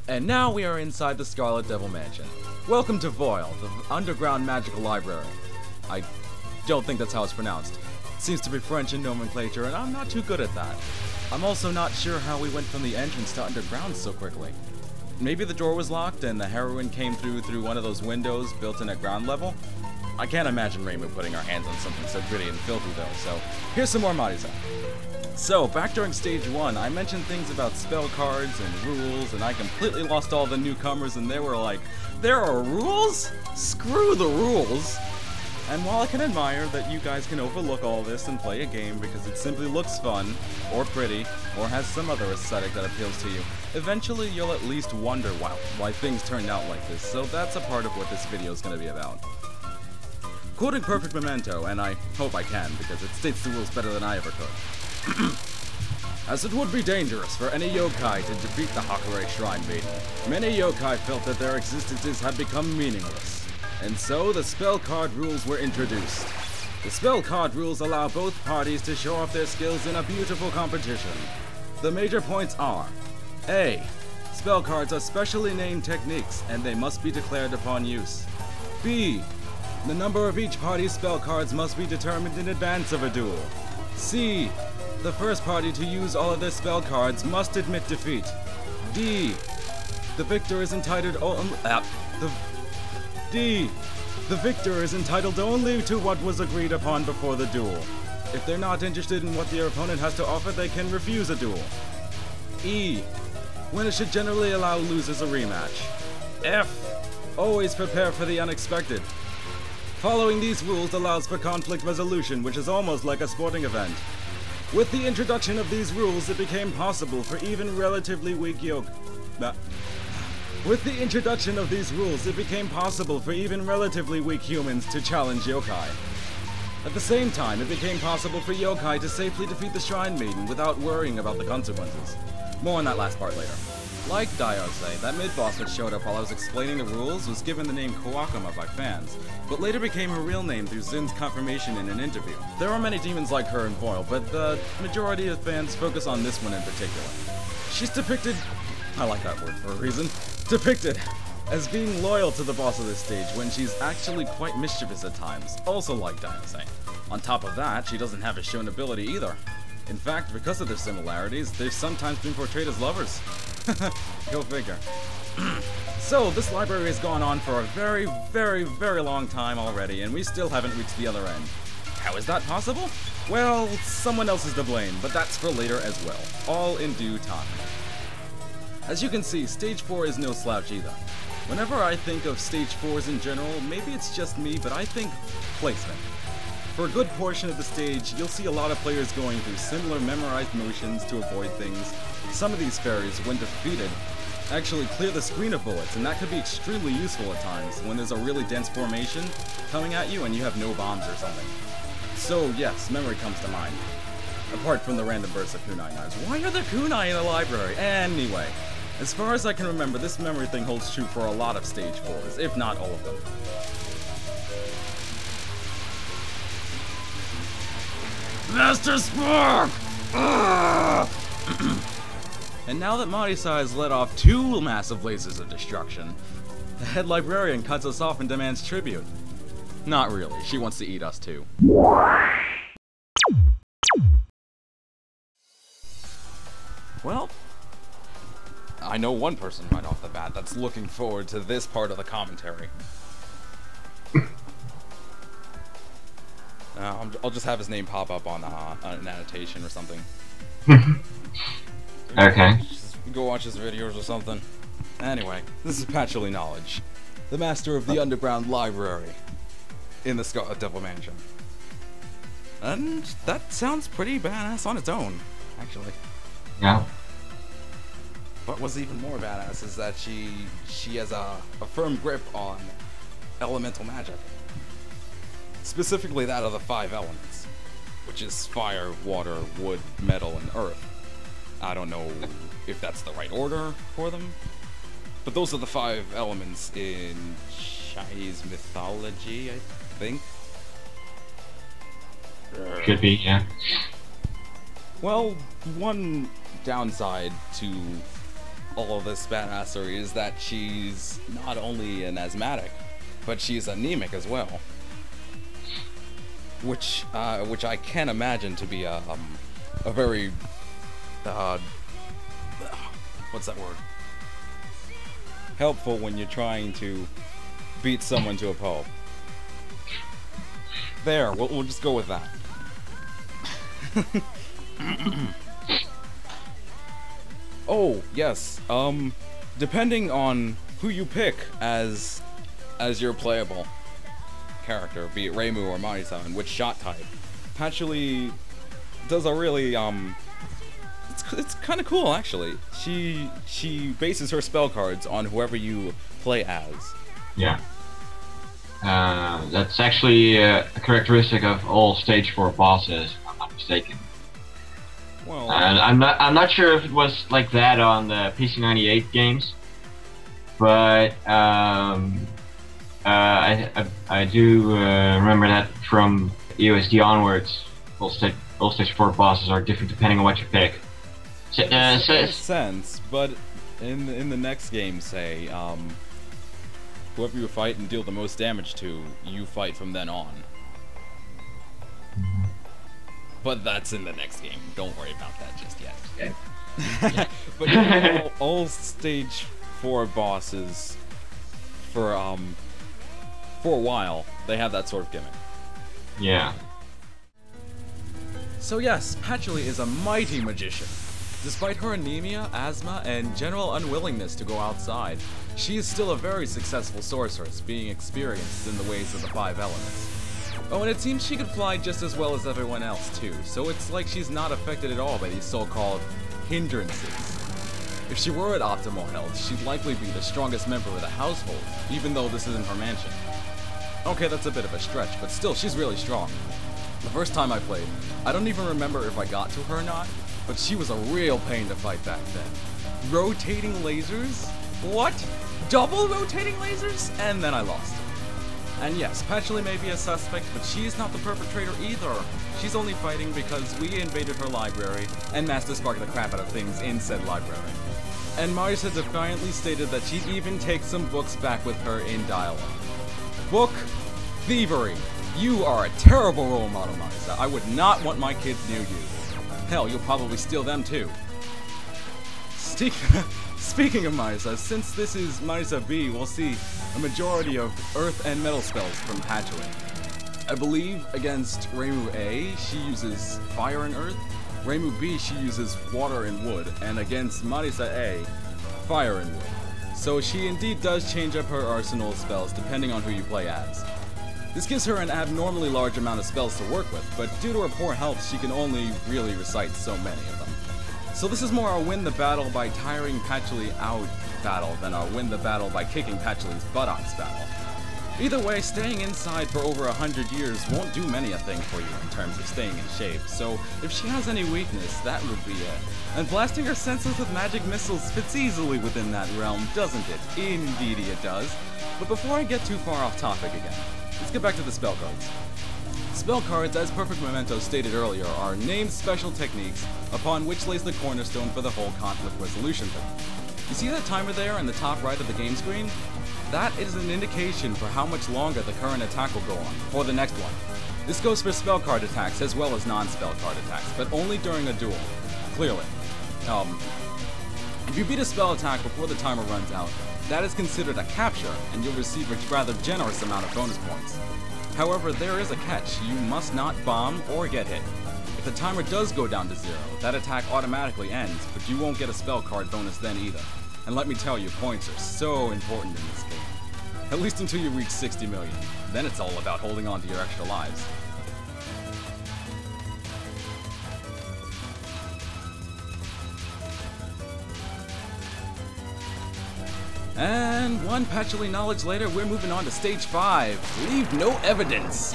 And now we are inside the Scarlet Devil Mansion. Welcome to Voil, the underground magical library. I don't think that's how it's pronounced. It seems to be French in nomenclature, and I'm not too good at that. I'm also not sure how we went from the entrance to underground so quickly. Maybe the door was locked and the heroine came through one of those windows built in at ground level? I can't imagine Reimu putting our hands on something so gritty and filthy though, so here's some more Marisa. So, back during stage 1, I mentioned things about spell cards and rules, and I completely lost all the newcomers, and they were like, there are rules? Screw the rules! And while I can admire that you guys can overlook all this and play a game because it simply looks fun, or pretty, or has some other aesthetic that appeals to you, eventually you'll at least wonder why things turned out like this, so that's a part of what this video is going to be about. Quoting Perfect Memento, and I hope I can, because it states the rules better than I ever could. As it would be dangerous for any yokai to defeat the Hakurei Shrine Maiden, many yokai felt that their existences had become meaningless. And so the spell card rules were introduced. The spell card rules allow both parties to show off their skills in a beautiful competition. The major points are: A. Spell cards are specially named techniques, and they must be declared upon use. B. The number of each party's spell cards must be determined in advance of a duel. C. The first party to use all of their spell cards must admit defeat. D. The victor is entitled D. The victor is entitled only to what was agreed upon before the duel. If they're not interested in what their opponent has to offer, they can refuse a duel. E. Winners should generally allow losers a rematch. F. Always prepare for the unexpected. Following these rules allows for conflict resolution, which is almost like a sporting event. With the introduction of these rules, it became possible for even relatively weak humans to challenge yokai. At the same time, it became possible for yokai to safely defeat the Shrine Maiden without worrying about the consequences. More on that last part later. Like Diose, that mid-boss that showed up while I was explaining the rules was given the name Kawakama by fans, but later became her real name through Zin's confirmation in an interview. There are many demons like her in Voil, but the majority of fans focus on this one in particular. She's depicted, I like that word for a reason, depicted as being loyal to the boss of this stage when she's actually quite mischievous at times, also like Diose. On top of that, she doesn't have a shown ability either. In fact, because of their similarities, they've sometimes been portrayed as lovers. Go figure. So, this library has gone on for a very, very, very long time already, and we still haven't reached the other end. How is that possible? Well, someone else is to blame, but that's for later as well. All in due time. As you can see, Stage 4 is no slouch either. Whenever I think of Stage 4s in general, maybe it's just me, but I think placement. For a good portion of the stage, you'll see a lot of players going through similar memorized motions to avoid things. Some of these fairies, when defeated, actually clear the screen of bullets, and that could be extremely useful at times when there's a really dense formation coming at you and you have no bombs or something. So yes, memory comes to mind. Apart from the random bursts of kunai knives. Why are there kunai in the library? Anyway, as far as I can remember, this memory thing holds true for a lot of stage 4s, if not all of them. Master Spark! And now that Marisa has let off 2 massive lasers of destruction, the head librarian cuts us off and demands tribute. Not really, she wants to eat us too. Well, I know one person right off the bat that's looking forward to this part of the commentary. I'll just have his name pop up on an annotation or something. Okay. Just go watch his videos or something. Anyway, this is Patchouli Knowledge, the master of the underground library in the Scarlet Devil Mansion. And that sounds pretty badass on its own, actually. Yeah. What was even more badass is that she has a firm grip on elemental magic. Specifically that of the 5 elements, which is fire, water, wood, metal, and earth. I don't know if that's the right order for them, but those are the 5 elements in Chinese mythology, I think. Could be, yeah. Well, one downside to all of this badassery is that she's not only an asthmatic, but she's anemic as well. Which I can imagine to be a very, what's that word? Helpful when you're trying to beat someone to a pulp. There, we'll just go with that. Oh, yes, depending on who you pick as your playable character, be it Reimu or Marisa, and which shot type, Patchouli does a really, it's kind of cool, actually. She bases her spell cards on whoever you play as. Yeah. That's actually a characteristic of all stage 4 bosses, if I'm not mistaken. Well, I'm not sure if it was like that on the PC98 games, but I do remember that from EoSD onwards, all stage 4 bosses are different depending on what you pick. it makes sense, but in the next game, say, whoever you fight and deal the most damage to, you fight from then on. But that's in the next game. Don't worry about that just yet. Okay. But yeah, all stage 4 bosses, for a while, they have that sort of gimmick. Yeah. So yes, Patchouli is a mighty magician. Despite her anemia, asthma, and general unwillingness to go outside, she is still a very successful sorceress, being experienced in the ways of the 5 elements. Oh, and it seems she could fly just as well as everyone else too, so it's like she's not affected at all by these so-called hindrances. If she were at optimal health, she'd likely be the strongest member of the household, even though this isn't her mansion. Okay, that's a bit of a stretch, but still, she's really strong. The first time I played, I don't even remember if I got to her or not, but she was a real pain to fight back then. Rotating lasers? What? Double rotating lasers? And then I lost her. And yes, Patchouli may be a suspect, but she's not the perpetrator either. She's only fighting because we invaded her library and Master Sparked the crap out of things in said library. And Marisa defiantly stated that she'd even take some books back with her in dialogue. Book thievery. You are a terrible role model, Marisa. I would not want my kids near you. Hell, you'll probably steal them too. Speaking of Marisa, since this is Marisa B, we'll see a majority of earth and metal spells from Patchouli. I believe against Reimu A, she uses fire and earth. Reimu B, she uses water and wood. And against Marisa A, fire and wood. So she indeed does change up her arsenal of spells depending on who you play as. This gives her an abnormally large amount of spells to work with, but due to her poor health, she can only really recite so many of them. So this is more a win the battle by tiring Patchouli out battle than a win the battle by kicking Patchouli's buttocks battle. Either way, staying inside for over 100 years won't do many a thing for you in terms of staying in shape, so if she has any weakness, that would be it. And blasting her senses with magic missiles fits easily within that realm, doesn't it? Indeedy it does. But before I get too far off topic again, let's get back to the spell cards. Spell cards, as Perfect Memento stated earlier, are named special techniques upon which lays the cornerstone for the whole conflict resolution thing. You see that timer there in the top right of the game screen? That is an indication for how much longer the current attack will go on before the next one. This goes for spell card attacks as well as non-spell card attacks, but only during a duel. Clearly. If you beat a spell attack before the timer runs out, that is considered a capture, and you'll receive a rather generous amount of bonus points. However, there is a catch. You must not bomb or get hit. If the timer does go down to 0, that attack automatically ends, but you won't get a spell card bonus then either. And let me tell you, points are so important in this game. At least until you reach 60 million. Then it's all about holding on to your extra lives. And one Patchouli knowledge later, we're moving on to stage 5. Leave no evidence.